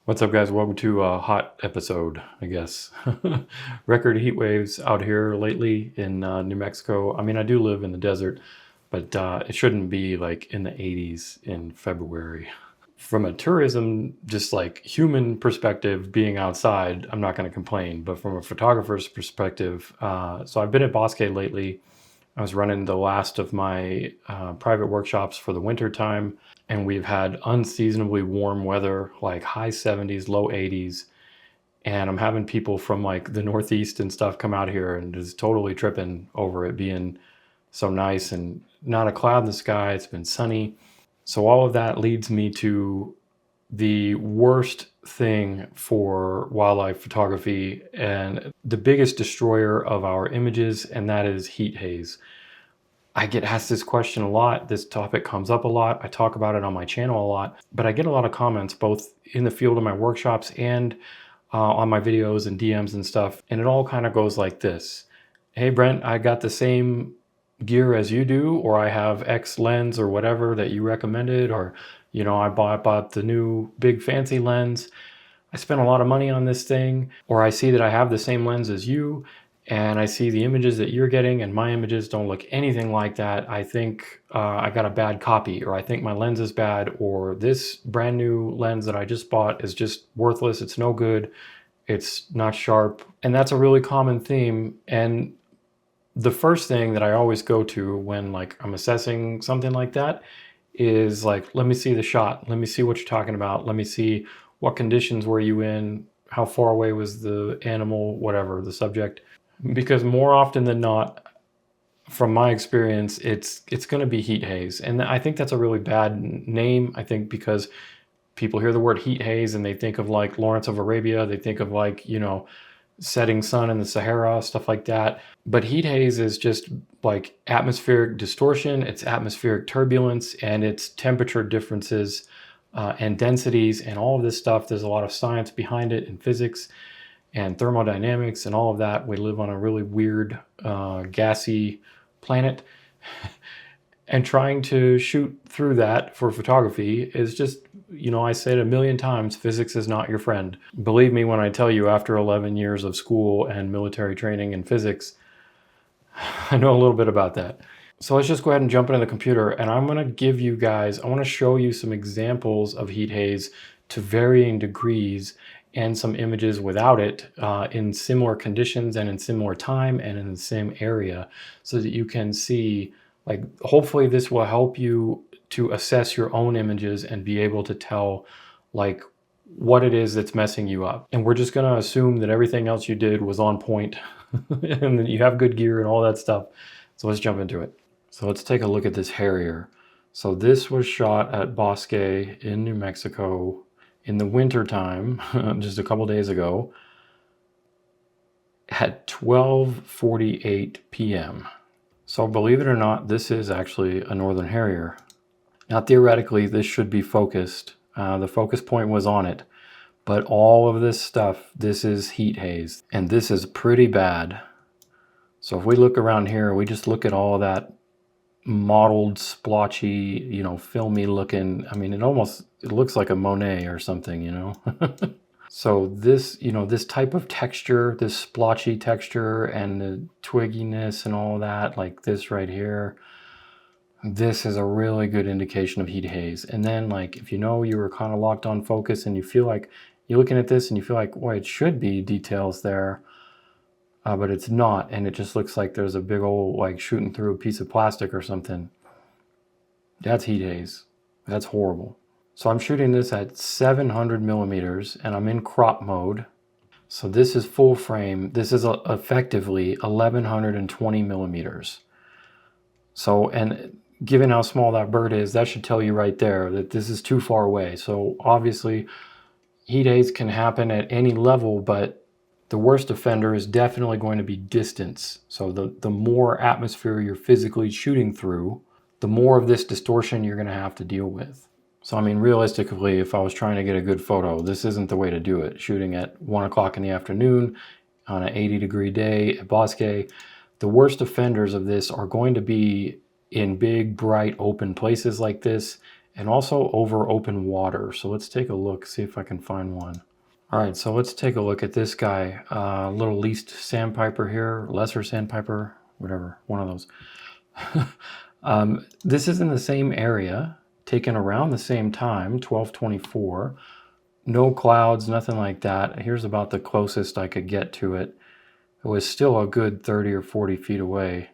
What's up, guys? Welcome to a hot episode, I guess. Record heat waves out here lately in New Mexico. I mean, I do live in the desert, but it shouldn't be like in the 80s in February. From a tourism, just like human perspective, being outside, I'm not going to complain. But from a photographer's perspective, so I've been at Bosque lately. I was running the last of my private workshops for the winter time, and we've had unseasonably warm weather, like high 70s, low 80s. And I'm having people from like the Northeast and stuff come out here and just totally tripping over it being so nice and not a cloud in the sky. It's been sunny. So all of that leads me to the worst thing for wildlife photography and the biggest destroyer of our images, and that is heat haze. I get asked this question a lot. This topic comes up a lot. I talk about it on my channel a lot, but I get a lot of comments both in the field of my workshops and on my videos and DMs and stuff. And it all kind of goes like this. Hey, Brent, I got the same gear as you do, or I have X lens or whatever that you recommended, or, you know, I bought the new big fancy lens. I spent a lot of money on this thing, or I see that I have the same lens as you, and I see the images that you're getting and my images don't look anything like that. I think I got a bad copy, or I think my lens is bad, or this brand new lens that I just bought is just worthless. It's no good. It's not sharp. And that's a really common theme. And the first thing that I always go to when like I'm assessing something like that is like, let me see the shot. Let me see what you're talking about. Let me see what conditions were you in, how far away was the animal, whatever, the subject. Because more often than not, from my experience, it's going to be heat haze. And I think that's a really bad name, I think, because people hear the word heat haze and they think of like Lawrence of Arabia. They think of like, you know, setting sun in the Sahara, stuff like that. But heat haze is just like atmospheric distortion, it's atmospheric turbulence, and it's temperature differences and densities and all of this stuff. There's a lot of science behind it in physics and thermodynamics and all of that. We live on a really weird, gassy planet. And trying to shoot through that for photography is just, you know, I said a million times, physics is not your friend. Believe me when I tell you, after 11 years of school and military training in physics, I know a little bit about that. So let's just go ahead and jump into the computer, and I'm going to give you guys, I want to show you some examples of heat haze to varying degrees and some images without it in similar conditions and in similar time and in the same area, so that you can see, like, hopefully this will help you to assess your own images and be able to tell like what it is that's messing you up. And we're just going to assume that everything else you did was on point and that you have good gear and all that stuff. So let's jump into it. So let's take a look at this Harrier. So this was shot at Bosque in New Mexico in the winter time, just a couple days ago, at 12:48 p.m. So believe it or not, this is actually a Northern Harrier. Now theoretically, this should be focused. The focus point was on it. But all of this stuff, this is heat haze. And this is pretty bad. So if we look around here, we just look at all that mottled, splotchy, you know, filmy looking. I mean, it looks like a Monet or something, you know. So this, you know, this type of texture, this splotchy texture and the twigginess and all that, like this right here, this is a really good indication of heat haze. And then like, if you know you were kind of locked on focus and you feel like you're looking at this and you feel like, well, it should be details there, but it's not. And it just looks like there's a big old, like shooting through a piece of plastic or something. That's heat haze. That's horrible. So I'm shooting this at 700 millimeters and I'm in crop mode. So this is full frame. This is effectively 1120 millimeters. So, and given how small that bird is, that should tell you right there that this is too far away. So obviously heat haze can happen at any level, but the worst offender is definitely going to be distance. So the more atmosphere you're physically shooting through, the more of this distortion you're going to have to deal with. So, I mean, realistically, if I was trying to get a good photo, this isn't the way to do it. Shooting at 1 o'clock in the afternoon on an 80-degree day at Bosque, the worst offenders of this are going to be in big, bright, open places like this and also over open water. So let's take a look, see if I can find one. All right, so let's take a look at this guy. Little least sandpiper here, lesser sandpiper, whatever, one of those. This is in the same area, taken around the same time, 1224. No clouds, nothing like that. Here's about the closest I could get to it. It was still a good 30 or 40 feet away.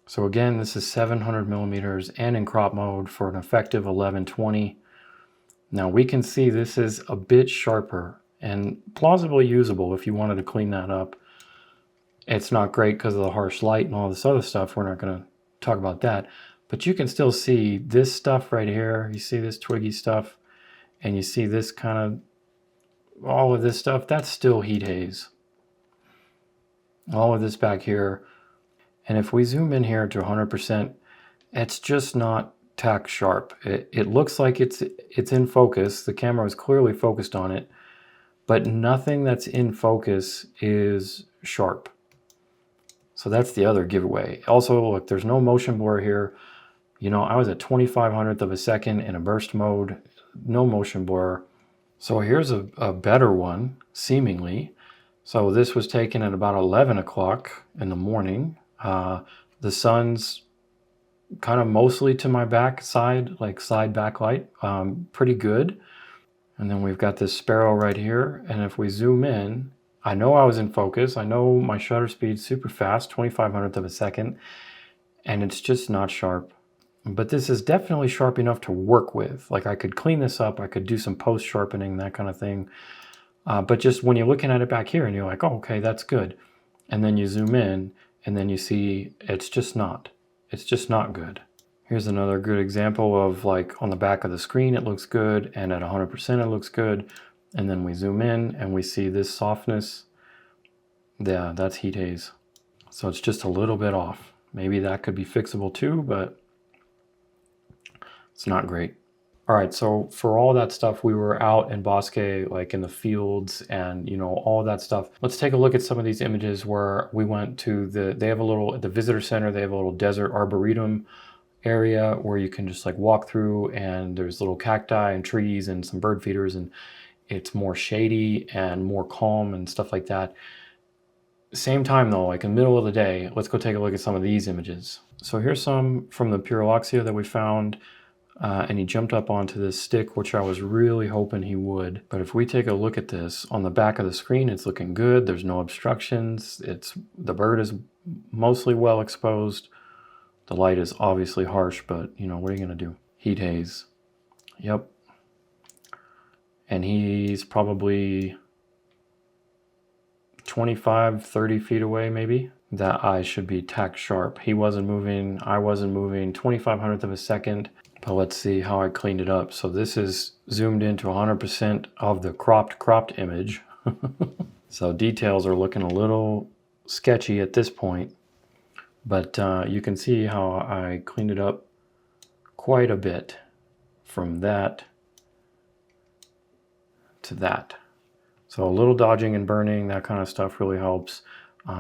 So again, this is 700 millimeters and in crop mode for an effective 1120. Now we can see this is a bit sharper and plausibly usable if you wanted to clean that up. It's not great because of the harsh light and all this other stuff. We're not going to talk about that. But you can still see this stuff right here. You see this twiggy stuff, and you see this kind of, all of this stuff, that's still heat haze. All of this back here. And if we zoom in here to 100%, it's just not tack sharp. It looks like it's in focus. The camera is clearly focused on it, but nothing that's in focus is sharp. So that's the other giveaway. Also, look, there's no motion blur here. You know, I was at 2500th of a second in a burst mode, no motion blur. So here's a better one, seemingly. So this was taken at about 11 o'clock in the morning. The sun's kind of mostly to my back side, like side backlight, pretty good. And then we've got this sparrow right here. And if we zoom in, I know I was in focus. I know my shutter speed's super fast, 2500th of a second, and it's just not sharp. But this is definitely sharp enough to work with. Like I could clean this up, I could do some post sharpening, that kind of thing. But just when you're looking at it back here and you're like, oh, okay, that's good. And then you zoom in and then you see it's just not good. Here's another good example of like on the back of the screen, it looks good. And at 100% it looks good. And then we zoom in and we see this softness. Yeah, that's heat haze. So it's just a little bit off. Maybe that could be fixable too, but it's not great. All right, so for all that stuff, we were out in Bosque, like in the fields and, you know, all that stuff. Let's take a look at some of these images where we went to they have a little, at the visitor center, they have a little desert arboretum area where you can just like walk through and there's little cacti and trees and some bird feeders and it's more shady and more calm and stuff like that. Same time though, like in the middle of the day, let's go take a look at some of these images. So here's some from the Pyrrhuloxia that we found. And he jumped up onto this stick, which I was really hoping he would. But if we take a look at this, on the back of the screen, it's looking good. There's no obstructions. The bird is mostly well exposed. The light is obviously harsh, but you know, what are you gonna do? Heat haze. Yep. And he's probably 25, 30 feet away maybe. That eye should be tack sharp. He wasn't moving, I wasn't moving, 2500th of a second. But let's see how I cleaned it up. So this is zoomed into 100% of the cropped image. So details are looking a little sketchy at this point. But you can see how I cleaned it up quite a bit from that to that. So a little dodging and burning, that kind of stuff really helps.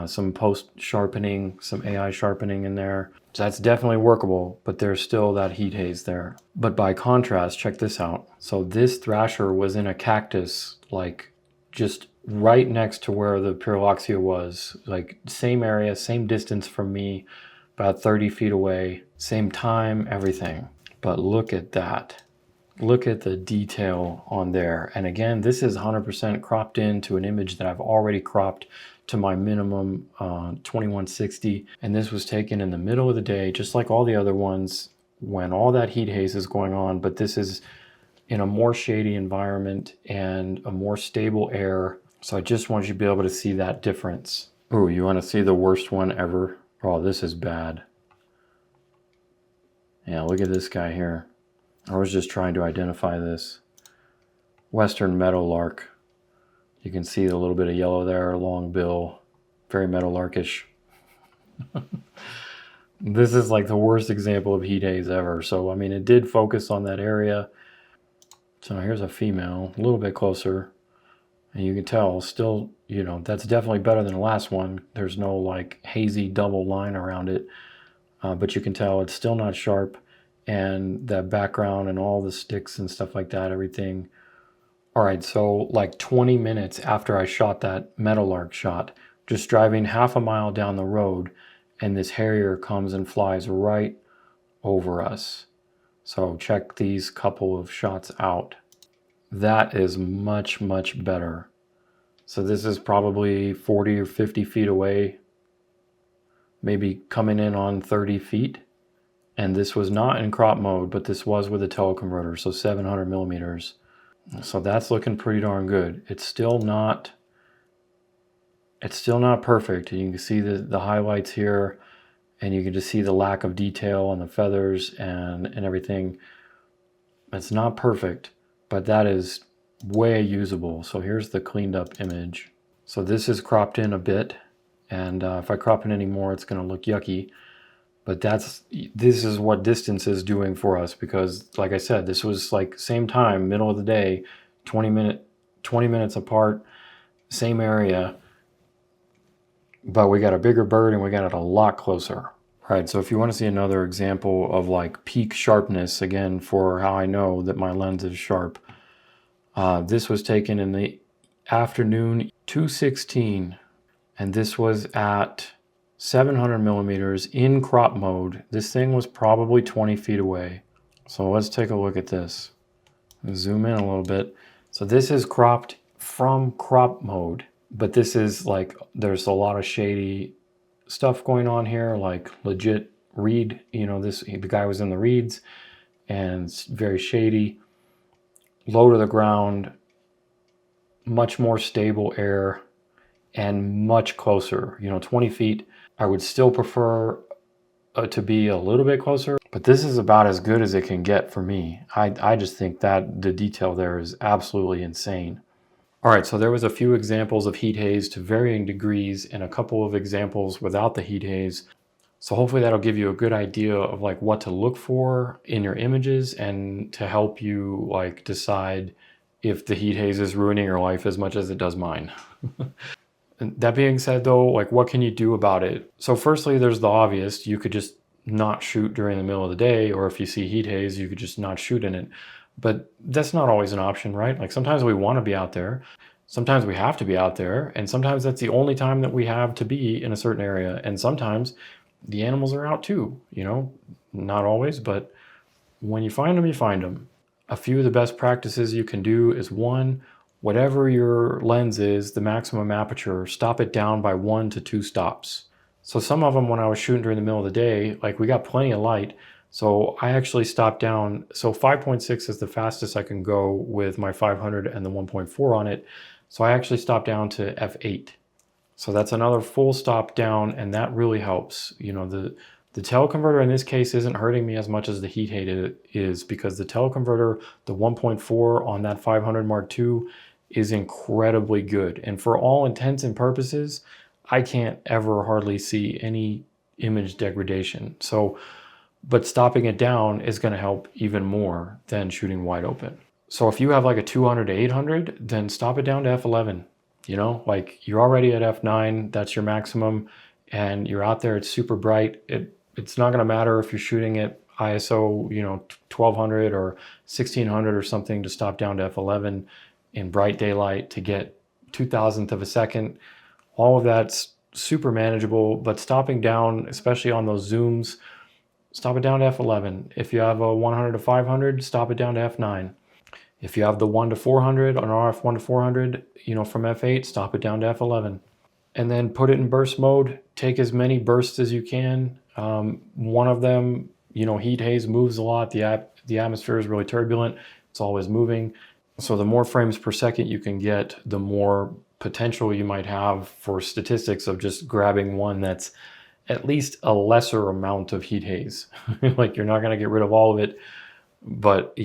Some post sharpening, some AI sharpening in there. So that's definitely workable, but there's still that heat haze there. But by contrast, check this out. So this thrasher was in a cactus, like just right next to where the Pyrrhuloxia was, like same area, same distance from me, about 30 feet away, same time, everything. But look at that. Look at the detail on there. And again, this is 100% cropped into an image that I've already cropped to my minimum 2160. And this was taken in the middle of the day, just like all the other ones, when all that heat haze is going on. But this is in a more shady environment and a more stable air. So I just want you to be able to see that difference. Ooh, you want to see the worst one ever? Oh, this is bad. Yeah, look at this guy here. I was just trying to identify this. Western meadowlark. You can see a little bit of yellow there, long bill, very meadowlarkish. This is like the worst example of heat haze ever. So, I mean, it did focus on that area. So here's a female, a little bit closer. And you can tell still, you know, that's definitely better than the last one. There's no like hazy double line around it. But you can tell it's still not sharp. and the background and all the sticks and stuff like that, everything. All right, so like 20 minutes after I shot that Meadowlark shot, just driving half a mile down the road, and this Harrier comes and flies right over us. So check these couple of shots out. That is much, much better. So this is probably 40 or 50 feet away, maybe coming in on 30 feet. And this was not in crop mode, but this was with a teleconverter, so 700 millimeters. So that's looking pretty darn good. It's still not perfect. You can see the highlights here, and you can just see the lack of detail on the feathers and everything. It's not perfect, but that is way usable. So here's the cleaned up image. So this is cropped in a bit, and if I crop it anymore, it's going to look yucky. But this is what distance is doing for us, because like I said, this was like same time, middle of the day, 20 minutes apart, same area, but we got a bigger bird and we got it a lot closer. All right, so if you want to see another example of like peak sharpness, again, for how I know that my lens is sharp, this was taken in the afternoon, 2:16, and this was at 700 millimeters in crop mode. This thing was probably 20 feet away. So let's take a look at this. Zoom in a little bit. So this is cropped from crop mode, but this is like, there's a lot of shady stuff going on here, like legit reed, the guy was in the reeds, and it's very shady, low to the ground, much more stable air, and much closer, 20 feet. I would still prefer to be a little bit closer, but this is about as good as it can get for me. I just think that the detail there is absolutely insane. All right, so there was a few examples of heat haze to varying degrees and a couple of examples without the heat haze. So hopefully that'll give you a good idea of like what to look for in your images, and to help you like decide if the heat haze is ruining your life as much as it does mine. That being said though, like what can you do about it? So firstly, there's the obvious. You could just not shoot during the middle of the day, or if you see heat haze, you could just not shoot in it. But that's not always an option, right? Like sometimes we want to be out there, sometimes we have to be out there, and sometimes that's the only time that we have to be in a certain area. And sometimes the animals are out too, not always, but when you find them, you find them. A few of the best practices you can do is, one, whatever your lens is, the maximum aperture, stop it down by 1 to 2 stops. So some of them, when I was shooting during the middle of the day, like we got plenty of light, so I actually stopped down. So 5.6 is the fastest I can go with my 500 and the 1.4 on it. So I actually stopped down to f8. So that's another full stop down, and that really helps. The teleconverter in this case isn't hurting me as much as the heat haze is, because the teleconverter, the 1.4 on that 500 Mark II, is incredibly good. And for all intents and purposes, I can't ever hardly see any image degradation. So, but stopping it down is going to help even more than shooting wide open. So if you have like a 200 to 800, then stop it down to f11. Like you're already at f9, that's your maximum, and you're out there, it's super bright. It's not going to matter if you're shooting at ISO, 1200 or 1600 or something, to stop down to f11 in bright daylight to get 2,000th of a second. All of that's super manageable, but stopping down, especially on those zooms, stop it down to f11. If you have a 100 to 500, stop it down to f9. If you have the 1 to 400 on RF 1 to 400, from f8, stop it down to f11. And then put it in burst mode. Take as many bursts as you can. One of them, heat haze moves a lot. The atmosphere is really turbulent. It's always moving. So the more frames per second you can get, the more potential you might have for statistics of just grabbing one that's at least a lesser amount of heat haze. Like you're not going to get rid of all of it, but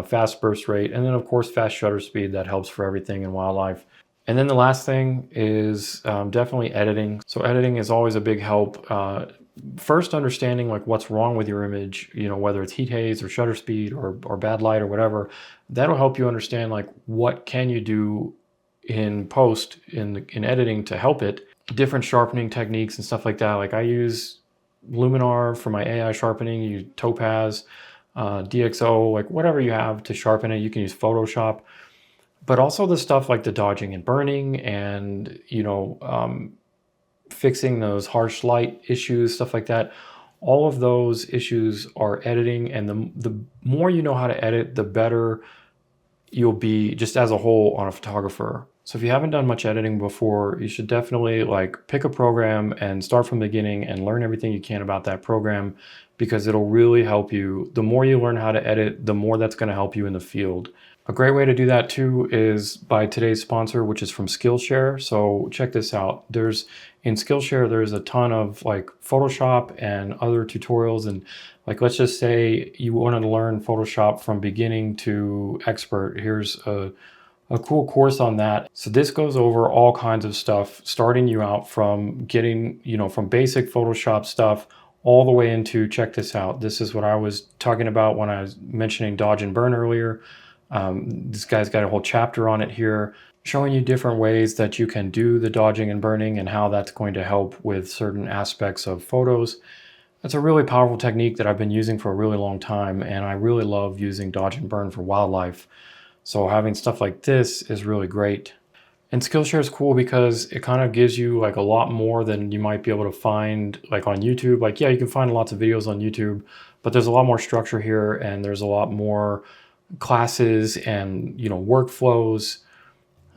fast burst rate, and then of course fast shutter speed. That helps for everything in wildlife. And then the last thing is definitely editing. So editing is always a big help. First, understanding like what's wrong with your image, whether it's heat haze or shutter speed or bad light or whatever. That'll help you understand like what can you do in post in editing to help it. Different sharpening techniques and stuff like that. Like I use Luminar for my AI sharpening, use Topaz. DxO, like whatever you have to sharpen it. You can use Photoshop, but also the stuff like the dodging and burning, and fixing those harsh light issues, stuff like that. All of those issues are editing, and the more you know how to edit, the better you'll be just as a whole on a photographer. So if you haven't done much editing before, you should definitely like pick a program and start from the beginning and learn everything you can about that program, because it'll really help you. The more you learn how to edit, the more that's going to help you in the field. A great way to do that too is by today's sponsor, which is from Skillshare. So check this out. In Skillshare, there's a ton of like Photoshop and other tutorials. And like, let's just say you wanted to learn Photoshop from beginning to expert. Here's a cool course on that. So this goes over all kinds of stuff, starting you out from getting, from basic Photoshop stuff all the way into, check this out. This is what I was talking about when I was mentioning dodge and burn earlier. This guy's got a whole chapter on it here, showing you different ways that you can do the dodging and burning and how that's going to help with certain aspects of photos. That's a really powerful technique that I've been using for a really long time, and I really love using dodge and burn for wildlife. So having stuff like this is really great. And Skillshare is cool because it kind of gives you like a lot more than you might be able to find like on YouTube. Like, yeah, you can find lots of videos on YouTube, but there's a lot more structure here, and there's a lot more classes and workflows.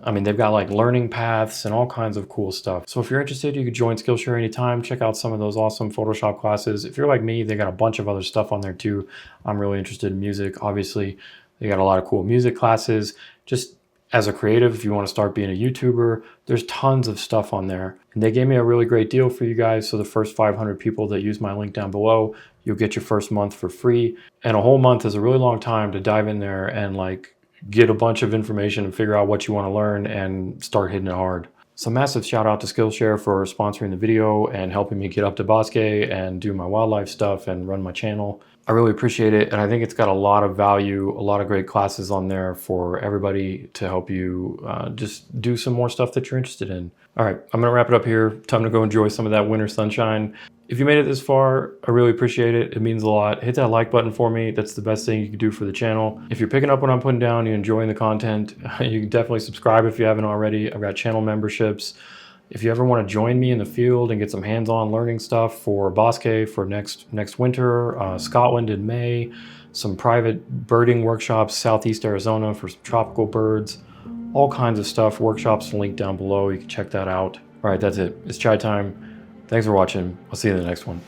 I mean, they've got like learning paths and all kinds of cool stuff. So if you're interested, you could join Skillshare anytime. Check out some of those awesome Photoshop classes. If you're like me, they got a bunch of other stuff on there too. I'm really interested in music. Obviously, they got a lot of cool music classes. Just as a creative, if you want to start being a YouTuber, there's tons of stuff on there. And they gave me a really great deal for you guys. So the first 500 people that use my link down below, you'll get your first month for free. And a whole month is a really long time to dive in there and like get a bunch of information and figure out what you want to learn and start hitting it hard. So massive shout out to Skillshare for sponsoring the video and helping me get up to Bosque and do my wildlife stuff and run my channel. I really appreciate it, and I think it's got a lot of value, a lot of great classes on there for everybody to help you just do some more stuff that you're interested in. All right, I'm gonna wrap it up here. Time to go enjoy some of that winter sunshine. If you made it this far, I really appreciate it. It means a lot. Hit that like button for me. That's the best thing you can do for the channel. If you're picking up what I'm putting down, you're enjoying the content, you can definitely subscribe if you haven't already. I've got channel memberships. If you ever want to join me in the field and get some hands-on learning stuff for Bosque for next winter, Scotland in May, some private birding workshops, Southeast Arizona for some tropical birds, all kinds of stuff, workshops linked down below. You can check that out. All right, that's it. It's chai time. Thanks for watching. I'll see you in the next one.